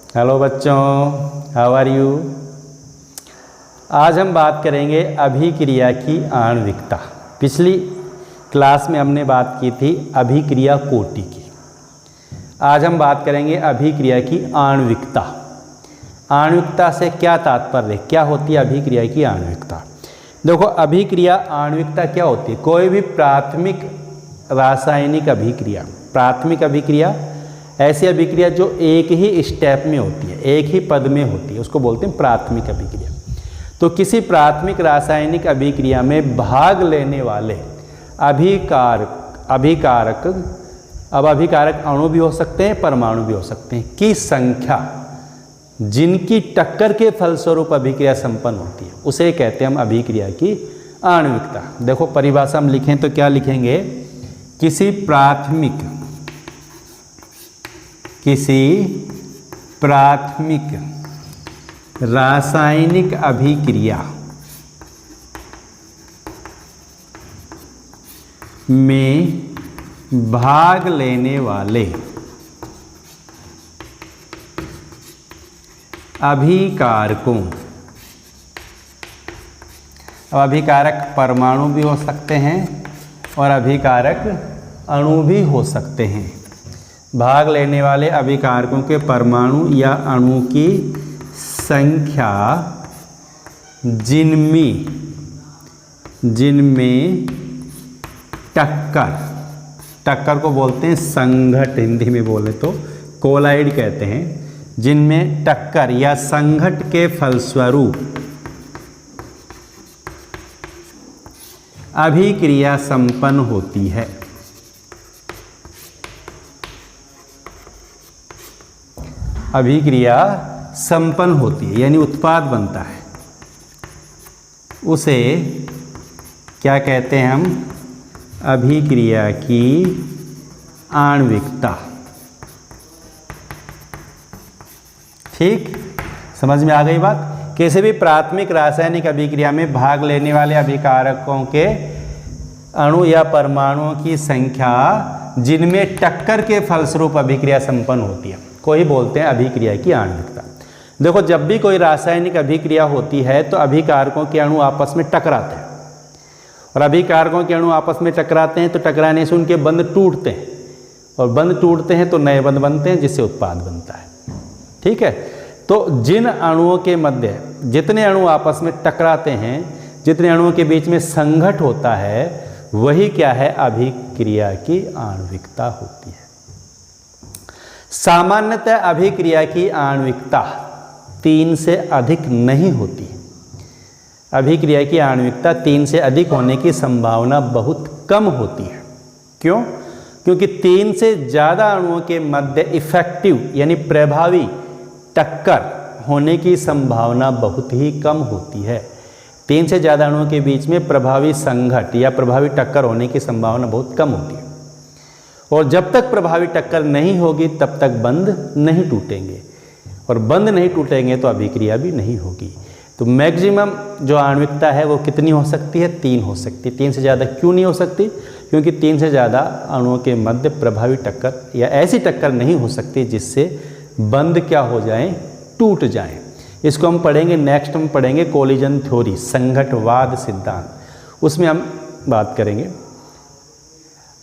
Hello बच्चों, how are you. आज हम बात करेंगे अभिक्रिया की आणविकता। पिछली क्लास में हमने बात की थी अभिक्रिया कोटि की। आज हम बात करेंगे अभिक्रिया की आणविकता। आणविकता से क्या तात्पर्य, क्या होती है अभिक्रिया की आणविकता। देखो, अभिक्रिया आणविकता क्या होती है। कोई भी प्राथमिक रासायनिक अभिक्रिया, प्राथमिक अभिक्रिया ऐसी अभिक्रिया जो एक ही स्टेप में होती है, एक ही पद में होती है, उसको बोलते हैं प्राथमिक अभिक्रिया। तो किसी प्राथमिक रासायनिक अभिक्रिया में भाग लेने वाले अभिकारक अब अभिकारक अणु भी हो सकते हैं, परमाणु भी हो सकते हैं, की संख्या जिनकी टक्कर के फलस्वरूप अभिक्रिया संपन्न होती है, उसे कहते हैं हम अभिक्रिया की आणविकता। देखो परिभाषा हम लिखें तो क्या लिखेंगे, किसी प्राथमिक रासायनिक अभिक्रिया में भाग लेने वाले अभिकारकों, अब अभिकारक परमाणु भी हो सकते हैं और अभिकारक अणु भी हो सकते हैं। भाग लेने वाले अभिकारकों के परमाणु या अणु की संख्या जिनमें टक्कर को बोलते हैं संघट, हिंदी में बोले तो कोलाइड कहते हैं, जिनमें टक्कर या संघट के फलस्वरूप अभिक्रिया संपन्न होती है। अभिक्रिया संपन्न होती है यानी उत्पाद बनता है, उसे क्या कहते हैं हम, अभिक्रिया की आणविकता। ठीक, समझ में आ गई बात। किसी भी प्राथमिक रासायनिक अभिक्रिया में भाग लेने वाले अभिकारकों के अणु या परमाणुओं की संख्या जिनमें टक्कर के फलस्वरूप अभिक्रिया संपन्न होती है, को ही बोलते हैं अभिक्रिया की आणविकता। देखो, जब भी कोई रासायनिक अभिक्रिया होती है तो अभिकारकों के अणु आपस में टकराते हैं, और अभिकारकों के अणु आपस में टकराते हैं तो टकराने से उनके बंध टूटते हैं, और बंध टूटते हैं तो नए बंध बनते हैं, जिससे उत्पाद बनता है। ठीक है, तो जिन अणुओं के मध्य जितने अणु आपस में टकराते हैं, जितने अणुओं के बीच में संघट होता है, वही क्या है, अभिक्रिया की आणविकता होती है। सामान्यतः अभिक्रिया की आणविकता 3 से अधिक नहीं होती। अभिक्रिया की आणविकता 3 से अधिक होने की संभावना बहुत कम होती है। क्यों? क्योंकि 3 से ज़्यादा अणुओं के मध्य इफेक्टिव यानी प्रभावी टक्कर होने की संभावना बहुत ही कम होती है। 3 से ज़्यादा अणुओं के बीच में प्रभावी संघट या प्रभावी टक्कर होने की संभावना बहुत कम होती है, और जब तक प्रभावी टक्कर नहीं होगी तब तक बंध नहीं टूटेंगे, और बंध नहीं टूटेंगे तो अभिक्रिया भी नहीं होगी। तो मैक्सिमम जो आणविकता है वो कितनी हो सकती है, 3 हो सकती है। 3 से ज़्यादा क्यों नहीं हो सकती? क्योंकि 3 से ज़्यादा अणुओं के मध्य प्रभावी टक्कर या ऐसी टक्कर नहीं हो सकती जिससे बंध क्या हो जाएं, टूट जाएं। इसको हम पढ़ेंगे, नेक्स्ट हम पढ़ेंगे कोलिजन थ्योरी, संघटवाद सिद्धांत, उसमें हम बात करेंगे।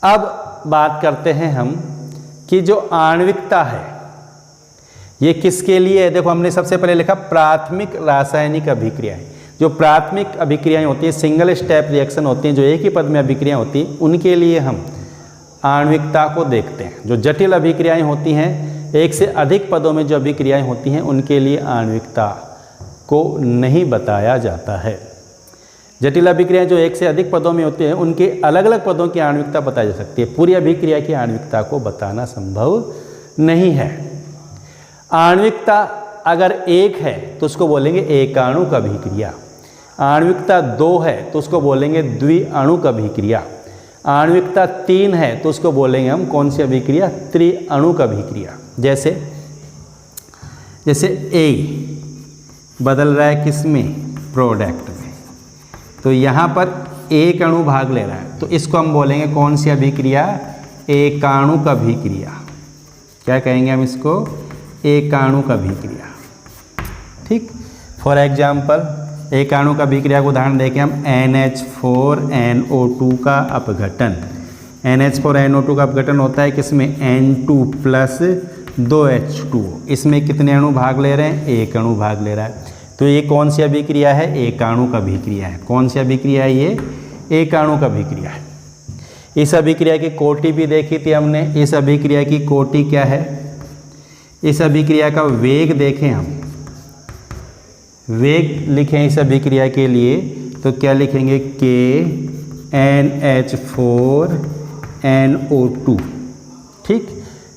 अब बात करते हैं हम कि जो आणविकता है ये किसके लिए है। देखो, हमने सबसे पहले लिखा प्राथमिक रासायनिक अभिक्रियाएं। जो प्राथमिक अभिक्रियाएं होती हैं, सिंगल स्टेप रिएक्शन होती हैं, जो एक ही पद में अभिक्रियाएं होती हैं, उनके लिए हम आणविकता को देखते हैं। जो जटिल अभिक्रियाएं होती हैं, एक से अधिक पदों में जो अभिक्रियाएं होती हैं, उनके लिए आणविकता को नहीं बताया जाता है। जटिल अभिक्रियाएं जो एक से अधिक पदों में होती हैं, उनके अलग अलग पदों की आणविकता बताई जा सकती है। पूरी अभिक्रिया की आणविकता को बताना संभव नहीं है। आणविकता अगर 1 है तो उसको बोलेंगे एकाणुक अभिक्रिया। आणविकता 2 है तो उसको बोलेंगे द्विअणुक अभिक्रिया। आणविकता 3 है तो उसको बोलेंगे हम कौन सी अभिक्रिया, त्रिअणुक अभिक्रिया। जैसे ए बदल रहा है किसमें, प्रोडक्ट में, तो यहाँ पर एक अणु भाग ले रहा है तो इसको हम बोलेंगे कौन सी अभिक्रिया, एकाणुक अभिक्रिया। क्या कहेंगे हम इसको, एकाणुक अभिक्रिया। ठीक, फॉर एग्जाम्पल एक आणुक अभिक्रिया को उदाहरण देखें हम NH4NO2 का अपघटन। NH4NO2 का अपघटन होता है किसमें, N2 प्लस 2H2। इसमें कितने अणु भाग ले रहे हैं, एक अणु भाग ले रहा है। तो ये कौन सी अभिक्रिया है, एकाणुक अभिक्रिया है। कौन सी अभिक्रिया है ये, एकाणुक अभिक्रिया है। इस अभिक्रिया की कोटि भी देखी थी हमने। इस अभिक्रिया की कोटि क्या है, इस अभिक्रिया का वेग देखें हम, वेग लिखें इस अभिक्रिया के लिए तो क्या लिखेंगे, KNH4NO2। ठीक,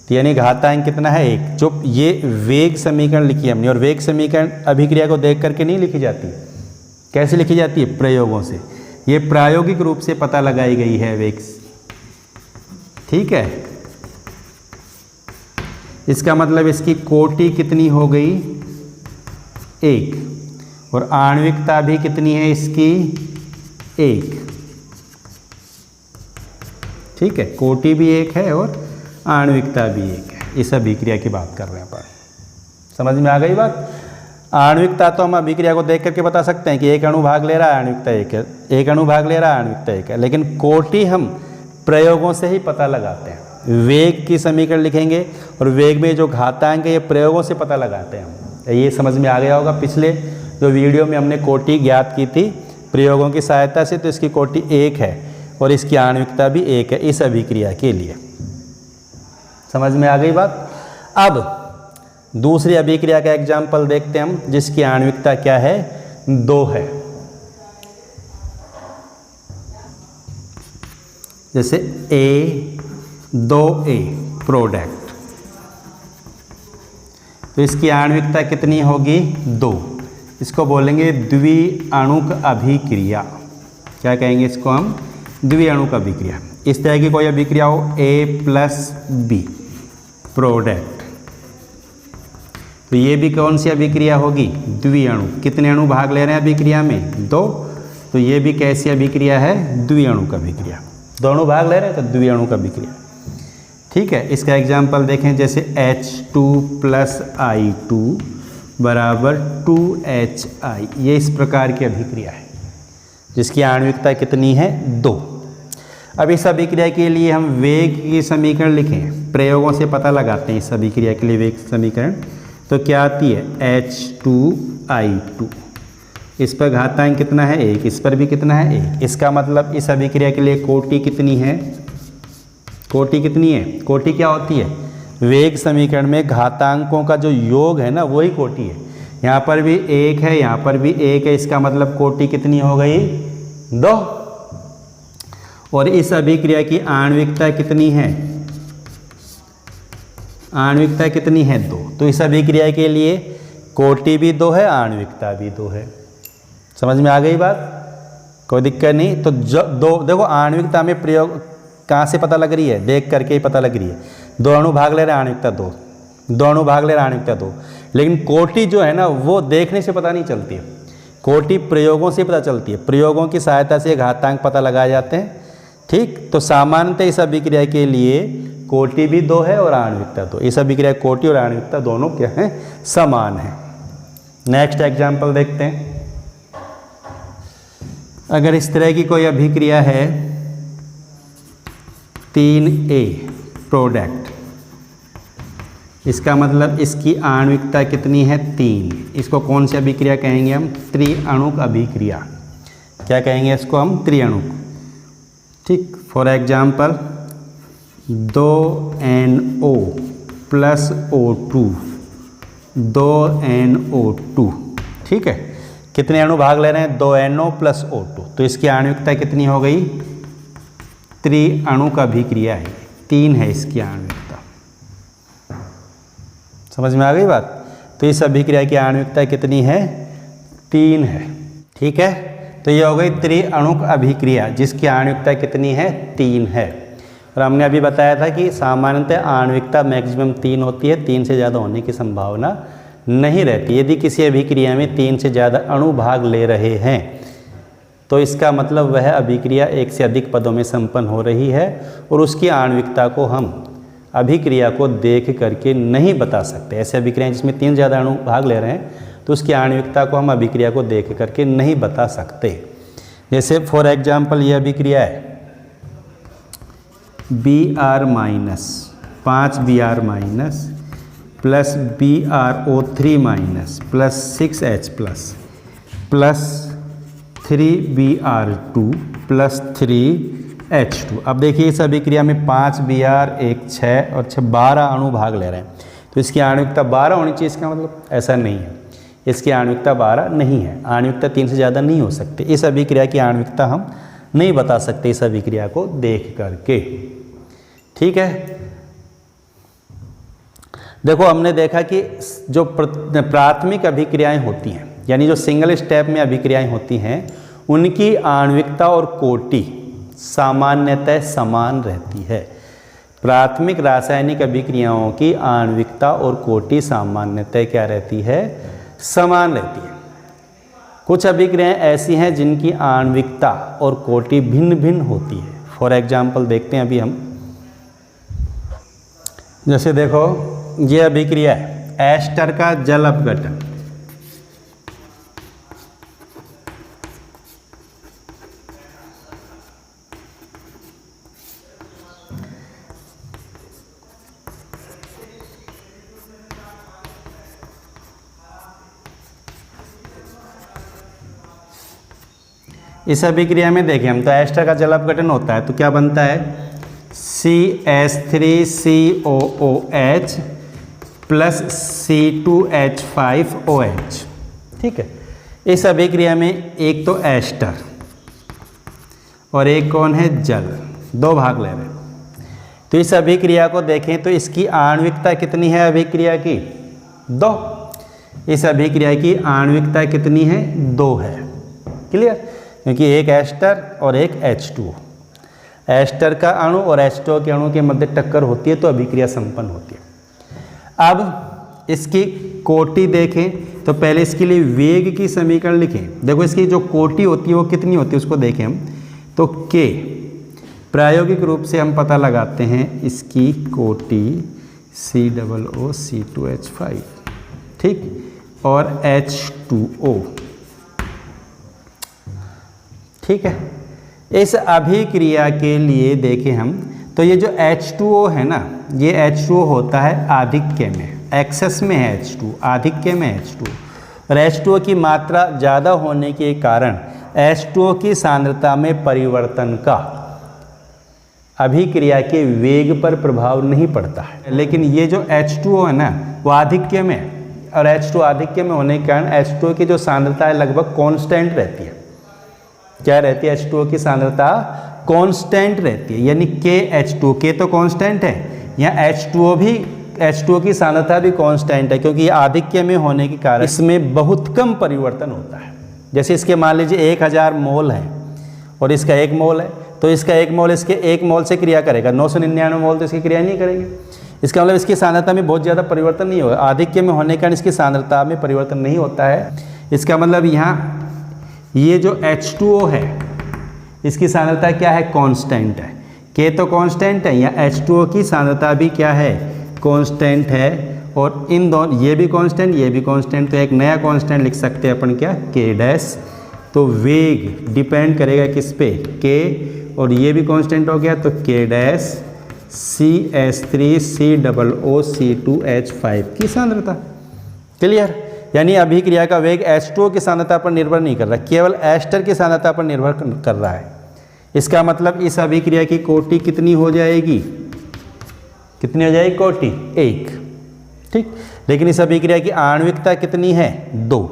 तो यानी घातांक कितना है, एक। जो ये वेग समीकरण लिखी हमने, और वेग समीकरण अभिक्रिया को देख करके नहीं लिखी जाती, कैसे लिखी जाती है, प्रयोगों से। ये प्रायोगिक रूप से पता लगाई गई है वेग। ठीक है, इसका मतलब इसकी कोटि कितनी हो गई, एक, और आणविकता भी कितनी है इसकी, एक। ठीक है, कोटि भी एक है और आणविकता भी एक है। इस अभिक्रिया की बात कर रहे हैं अपन, समझ में आ गई बात। आणविकता तो हम अभिक्रिया को देख करके बता सकते हैं कि एक अणु भाग ले रहा है, आणविकता एक है, एक अणु भाग ले रहा है, आणविकता एक है। लेकिन कोटि हम प्रयोगों से ही पता लगाते हैं। वेग की समीकरण लिखेंगे और वेग में जो घातांक है ये प्रयोगों से पता लगाते हैं हम। ये समझ में आ गया होगा, पिछले जो वीडियो में हमने कोटि ज्ञात की थी प्रयोगों की सहायता से, तो इसकी कोटि एक है और इसकी आणविकता भी एक है इस अभिक्रिया के लिए। समझ में आ गई बात। अब दूसरी अभिक्रिया का एग्जाम्पल देखते हैं हम, जिसकी आणविकता क्या है, 2 है। जैसे A2A प्रोडक्ट, तो इसकी आणविकता कितनी होगी, 2। इसको बोलेंगे द्विअणुक अभिक्रिया। क्या कहेंगे इसको हम, द्विअणुक अभिक्रिया। इस तरह की कोई अभिक्रिया हो A+B प्रोडक्ट, तो ये भी कौन सी अभिक्रिया होगी, द्विअणु। कितने अणु भाग ले रहे हैं अभिक्रिया में, 2। तो ये भी कैसी अभिक्रिया है, द्विअणुक अभिक्रिया। 2 अणु भाग ले रहे हैं तो द्विअणुक अभिक्रिया। ठीक है, इसका एग्जाम्पल देखें, जैसे H2 + I2 बराबर 2HI। ये इस प्रकार की अभिक्रिया है जिसकी आणविकता कितनी है, 2। अब इस अभिक्रिया के लिए हम वेग की समीकरण लिखें, प्रयोगों से पता लगाते हैं इस अभिक्रिया के लिए वेग समीकरण। तो क्या आती है, H2I2। इस पर घातांक कितना है, 1। इस पर भी कितना है, 1। इसका मतलब इस अभिक्रिया के लिए कोटि कितनी है, कोटि कितनी है, कोटि क्या होती है, वेग समीकरण में घातांकों का जो योग है ना, वही कोटि है। यहाँ पर भी 1 है, यहाँ पर भी 1 है। इसका मतलब कोटि कितनी हो गई, 2। और इस अभिक्रिया की आणविकता कितनी है, आणविकता कितनी है, 2। तो इस अभिक्रिया के लिए कोटि भी 2 है, आणविकता भी 2 है। समझ में आ गई बात, कोई दिक्कत नहीं। तो दो देखो, आणविकता में प्रयोग कहाँ से पता लग रही है, देख करके ही पता लग रही है। 2 अणु भाग ले रहे हैं, आणविकता 2। 2 अणु भाग ले रहे हैं, आणविकता 2। लेकिन कोटि जो है ना, वो देखने से पता नहीं चलती है, कोटि प्रयोगों से पता चलती है। प्रयोगों की सहायता से घातांक पता लगाए जाते हैं। ठीक, तो सामान्यतः इस अभिक्रिया के लिए कोटि भी 2 है और आणविकता 2। इस अभिक्रिया कोटि और आणविकता दोनों क्या है, समान है। नेक्स्ट एग्जाम्पल देखते हैं। अगर इस तरह की कोई अभिक्रिया है, 3A प्रोडक्ट, इसका मतलब इसकी आणविकता कितनी है, 3। इसको कौन सी अभिक्रिया कहेंगे हम, त्रिअणुक अभिक्रिया। क्या कहेंगे इसको हम, त्रिअणुक। ठीक, for example 2NO + O2, 2NO2। ठीक है, कितने अणु भाग ले रहे हैं, 2NO + O2। तो इसकी आणविकता कितनी हो गई, त्रिअणुक अभिक्रिया है, 3 है इसकी आणविकता। समझ में आ गई बात। तो इस अभिक्रिया की आणविकता कितनी है, 3 है। ठीक है, तो ये हो गई त्रिअणुक अभिक्रिया जिसकी आणविकता कितनी है, 3 है। और हमने अभी बताया था कि सामान्यतः आणविकता मैक्सिमम 3 होती है, 3 से ज़्यादा होने की संभावना नहीं रहती। यदि किसी अभिक्रिया में 3 से ज़्यादा अणु भाग ले रहे हैं तो इसका मतलब वह अभिक्रिया 1 से अधिक पदों में संपन्न हो रही है और उसकी आणविकता को हम अभिक्रिया को देख करके नहीं बता सकते। ऐसे अभिक्रियाएं जिसमें 3 ज़्यादा अणु भाग ले रहे हैं तो उसकी आणविकता को हम अभिक्रिया को देख करके नहीं बता सकते। जैसे फॉर एग्जाम्पल ये अभिक्रिया है Br minus 5Br minus plus BrO3 minus plus 6H plus 3Br2 plus 3H2। अब देखिए इस अभिक्रिया में 5Br 1 6 और 6 12 अणु भाग ले रहे हैं, तो इसकी आणविकता 12 होनी चाहिए। इसका मतलब ऐसा नहीं है, इसकी आणविकता 12 नहीं है, आणविकता 3 से ज़्यादा नहीं हो सकती। इस अभिक्रिया की आणविकता हम नहीं बता सकते इस अभिक्रिया को देख करके। ठीक है, देखो हमने देखा कि जो प्राथमिक अभिक्रियाएं होती हैं, यानी जो सिंगल स्टेप में अभिक्रियाएं होती हैं, उनकी आणविकता और कोटि सामान्यतः समान रहती है। प्राथमिक रासायनिक अभिक्रियाओं की आणविकता और कोटि सामान्यतः क्या रहती है? समान रहती है। कुछ अभिक्रियाएं ऐसी हैं जिनकी आणविकता और कोटि भिन्न भिन्न होती है। फॉर एग्जाम्पल देखते हैं अभी हम, जैसे देखो ये अभिक्रिया है एस्टर का जल अपघटन। इस अभिक्रिया में देखें हम, तो एस्टर का जल अपघटन होता है तो क्या बनता है? CH3COOH plus C2H5OH। ठीक है, इस अभिक्रिया में एक तो एस्टर और एक कौन है? जल, 2 भाग ले रहे हैं। तो इस अभिक्रिया को देखें तो इसकी आणविकता कितनी है अभिक्रिया की? 2। इस अभिक्रिया की आणविकता कितनी है? 2 है। क्लियर? क्योंकि एक एस्टर और एक H2O, एस्टर का अणु और H2O के अणु के मध्य टक्कर होती है तो अभिक्रिया संपन्न होती है। अब इसकी कोटि देखें तो पहले इसके लिए वेग की समीकरण लिखें। देखो इसकी जो कोटि होती है वो कितनी होती है उसको देखें हम, तो K प्रायोगिक रूप से हम पता लगाते हैं इसकी कोटि COOC2H5, ठीक, और H2O। ठीक है, इस अभिक्रिया के लिए देखें हम तो ये जो H2O है ना, ये H2O होता है आधिक्य में, एक्सेस में है H2, आधिक्य में H2। और H2O की मात्रा ज़्यादा होने के कारण H2O की सांद्रता में परिवर्तन का अभिक्रिया के वेग पर प्रभाव नहीं पड़ता है। लेकिन ये जो H2O है ना वो आधिक्य में, और H2O आधिक्य में होने के कारण H2O की जो सांद्रता है लगभग कांस्टेंट रहती है। क्या रहती है? H2O की सांद्रता कांस्टेंट रहती है, यानी KH2, K तो कांस्टेंट है, यहाँ H2O की सांद्रता भी कांस्टेंट है, क्योंकि ये आधिक्य में होने के कारण इसमें बहुत कम परिवर्तन होता है। जैसे इसके मान लीजिए 1000 मोल है और इसका 1 मोल है, तो इसका 1 मोल इसके 1 मोल से क्रिया करेगा, 999 मोल तो इसकी क्रिया नहीं करेंगे। इसका मतलब इसकी सांद्रता में बहुत ज़्यादा परिवर्तन नहीं होगा। आधिक्य में होने के कारण इसकी सांद्रता में परिवर्तन नहीं होता है। इसका मतलब यहाँ ये जो H2O है इसकी सांद्रता क्या है? कांस्टेंट है। K तो कांस्टेंट है, या H2O की सांद्रता भी क्या है? कांस्टेंट है। और इन दोनों, ये भी कांस्टेंट, ये भी कांस्टेंट, तो एक नया कांस्टेंट लिख सकते हैं अपन, क्या? K dash. तो वेग डिपेंड करेगा किस पे? K, और ये भी कांस्टेंट हो गया तो K डैश CH3COOC2H5 की सांद्रता। क्लियर? यानी अभिक्रिया का वेग H2O की सांद्रता पर निर्भर नहीं कर रहा, केवल एस्टर की सांद्रता पर निर्भर कर रहा है। इसका मतलब इस अभिक्रिया की कोटि कितनी हो जाएगी? कितनी हो जाएगी कोटि? 1। ठीक, लेकिन इस अभिक्रिया की आणविकता कितनी है? 2।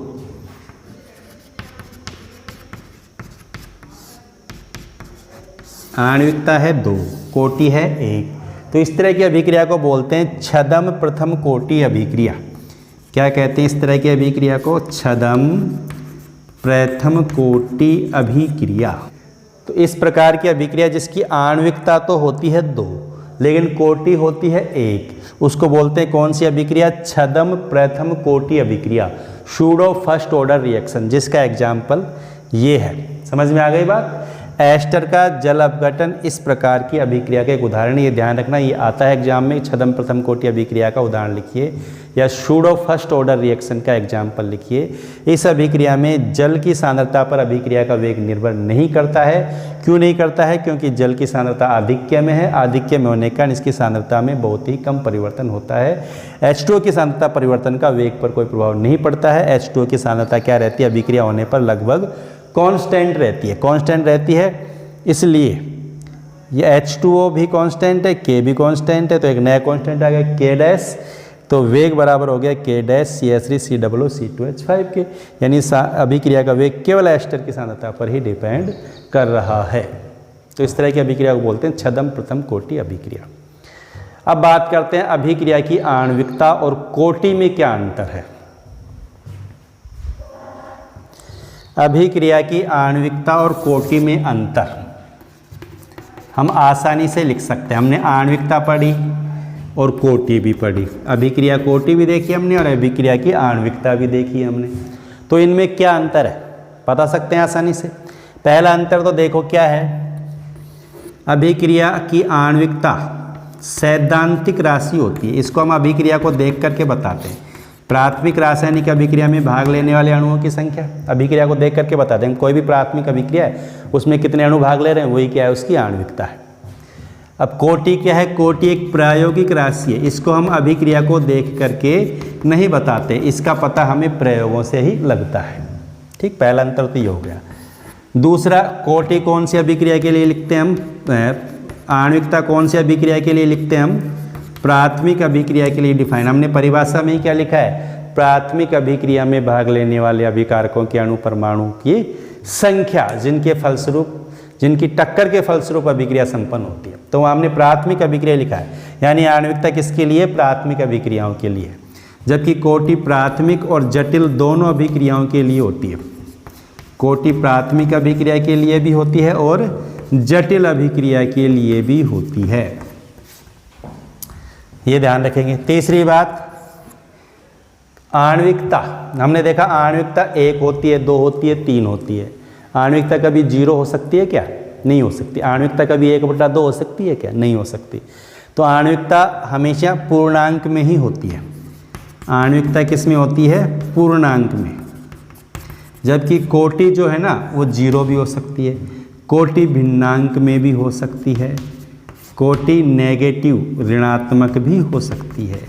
आणविकता है 2, कोटि है 1। तो इस तरह की अभिक्रिया को बोलते हैं छद्म प्रथम कोटि अभिक्रिया। क्या कहते हैं इस तरह की अभिक्रिया को? छद्म प्रथम कोटि अभिक्रिया। तो इस प्रकार की अभिक्रिया जिसकी आणविकता तो होती है 2 लेकिन कोटि होती है 1, उसको बोलते हैं कौन सी अभिक्रिया? छद्म प्रथम कोटि अभिक्रिया, सूडो फर्स्ट ऑर्डर रिएक्शन, जिसका एग्जाम्पल ये है। समझ में आ गई बात? एस्टर का जल अपघटन इस प्रकार की अभिक्रिया का एक उदाहरण, ये ध्यान रखना, ये आता है एग्जाम में, छद्म प्रथम कोटि अभिक्रिया का उदाहरण लिखिए या सूडो फर्स्ट ऑर्डर रिएक्शन का एग्जाम्पल लिखिए। इस अभिक्रिया में जल की सांद्रता पर अभिक्रिया का वेग निर्भर नहीं करता है। क्यों नहीं करता है? क्योंकि जल की सांद्रता आधिक्य में है, आधिक्य में होने का इसकी सांद्रता में बहुत ही कम परिवर्तन होता है। H2O की सांद्रता परिवर्तन का वेग पर कोई प्रभाव नहीं पड़ता है। H2O की सांद्रता क्या रहती है? अभिक्रिया होने पर लगभग कांस्टेंट रहती है, कांस्टेंट रहती है। इसलिए ये H2O भी कांस्टेंट है, K भी कांस्टेंट है, तो एक नया कांस्टेंट आ गया K डैश, तो वेग बराबर हो गया K डैश CH3COO के, यानी अभिक्रिया का वेग केवल एस्टर की सांद्रता पर ही डिपेंड कर रहा है। तो इस तरह की अभिक्रिया को बोलते हैं छद्म प्रथम कोटि अभिक्रिया। अब बात करते हैं अभिक्रिया की आणविकता और कोटि में क्या अंतर है। अभिक्रिया की आणविकता और कोटि में अंतर हम आसानी से लिख सकते हैं। हमने आणविकता पढ़ी और कोटि भी पढ़ी, अभिक्रिया कोटि भी देखी हमने और अभिक्रिया की आणविकता भी देखी हमने। तो इनमें क्या अंतर है बता सकते हैं आसानी से। पहला अंतर तो देखो क्या है, अभिक्रिया की आणविकता सैद्धांतिक राशि होती है, इसको हम अभिक्रिया को देख करके बताते हैं। प्राथमिक रासायनिक अभिक्रिया में भाग लेने वाले अणुओं की संख्या अभिक्रिया को देख करके बताते हैं। कोई भी प्राथमिक अभिक्रिया है उसमें कितने अणु भाग ले रहे हैं, वही क्या है, उसकी आणविकता है। अब कोटि क्या है? कोटि एक प्रायोगिक राशि है, इसको हम अभिक्रिया को देख करके नहीं बताते, इसका पता हमें प्रयोगों से ही लगता है। ठीक, पहला अंतर तो ये हो गया। दूसरा, कोटि कौन सी अभिक्रिया के लिए लिखते हैं हम, आणविकता कौन सी अभिक्रिया के लिए लिखते हैं हम, प्राथमिक अभिक्रिया के लिए डिफाइन। हमने परिभाषा में ही क्या लिखा है, प्राथमिक अभिक्रिया में भाग लेने वाले अभिकारकों के अणु परमाणु की संख्या जिनके फलस्वरूप, जिनकी टक्कर के फलस्वरूप अभिक्रिया संपन्न होती है। तो वहाँ हमने प्राथमिक अभिक्रिया लिखा है, यानी आणविकता किसके लिए, प्राथमिक अभिक्रियाओं के लिए, जबकि कोटि प्राथमिक और जटिल दोनों अभिक्रियाओं के लिए होती है। कोटि प्राथमिक अभिक्रिया के लिए भी होती है और जटिल अभिक्रिया के लिए भी होती है, ये ध्यान रखेंगे। तीसरी बात, आणविकता हमने देखा आणविकता 1 होती है, 2 होती है, 3 होती है। आणविकता कभी 0 हो सकती है क्या? नहीं हो सकती। आणविकता कभी 1/2 हो सकती है क्या? नहीं हो सकती। तो आणविकता हमेशा पूर्णांक में ही होती है। आणविकता किस में होती है? पूर्णांक में। जबकि कोटि जो है ना वो 0 भी हो सकती है, कोटि भिन्नांक में भी हो सकती है, कोटि नेगेटिव ऋणात्मक भी हो सकती है।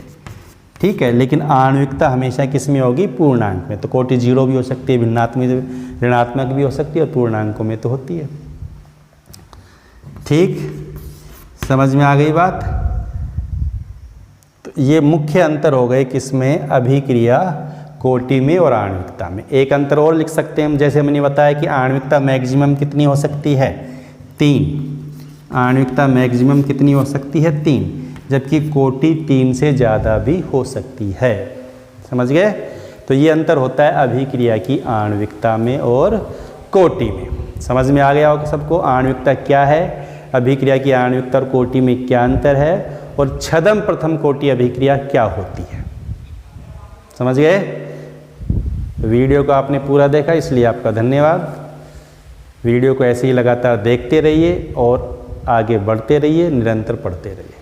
ठीक है, लेकिन आणविकता हमेशा किस में होगी? पूर्णांक में। तो कोटि 0 भी हो सकती है, भिन्नात्मक ऋणात्मक भी हो सकती है और पूर्णांकों में तो होती है। ठीक, समझ में आ गई बात। तो ये मुख्य अंतर हो गए किसमें, अभिक्रिया कोटि में और आणविकता में। एक अंतर और लिख सकते हैं हम, जैसे मैंने बताया कि आणविकता मैक्सिमम कितनी हो सकती है? 3। आणविकता मैक्सिमम कितनी हो सकती है? 3, जबकि कोटि 3 से ज़्यादा भी हो सकती है। समझ गए? तो ये अंतर होता है अभिक्रिया की आणविकता में और कोटि में। समझ में आ गया होगा सबको आणविकता क्या है, अभिक्रिया की आणविकता और कोटि में क्या अंतर है, और छद्म प्रथम कोटि अभिक्रिया क्या होती है। समझ गए? वीडियो को आपने पूरा देखा, इसलिए आपका धन्यवाद। वीडियो को ऐसे ही लगातार देखते रहिए और आगे बढ़ते रहिए, निरंतर पढ़ते रहिए।